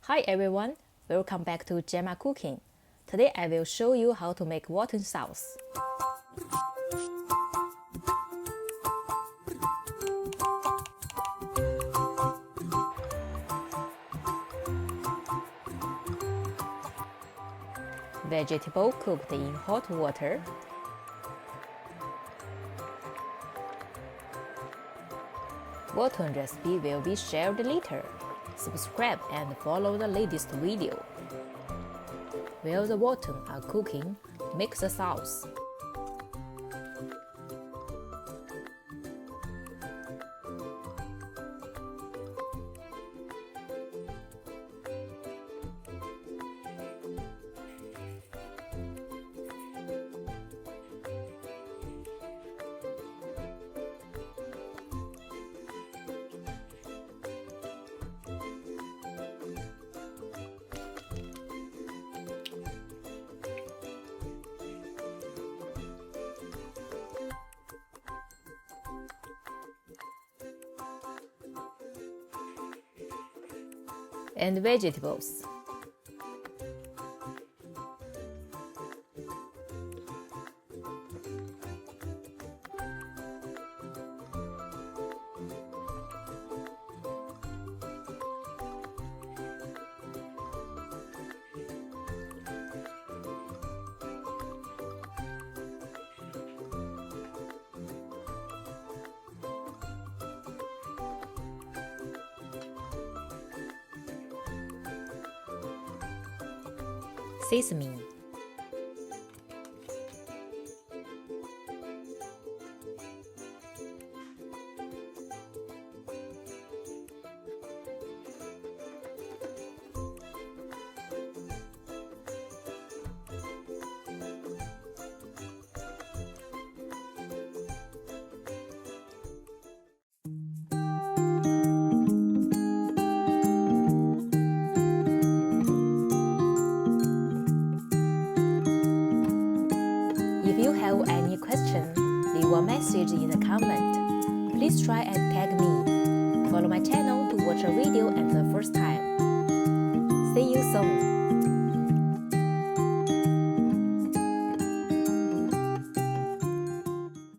Hi everyone, welcome back to Jemma Cooking. Today I will show you how to make wonton sauce. Vegetable cooked in hot water. Wonton recipe will be shared later. Subscribe and follow the latest video. While the wonton are cooking, mix the sauce. And vegetables. Sesame. If you have any question, leave a message in the comment. Please try and tag me. Follow my channel to watch a video at the first time. See you soon!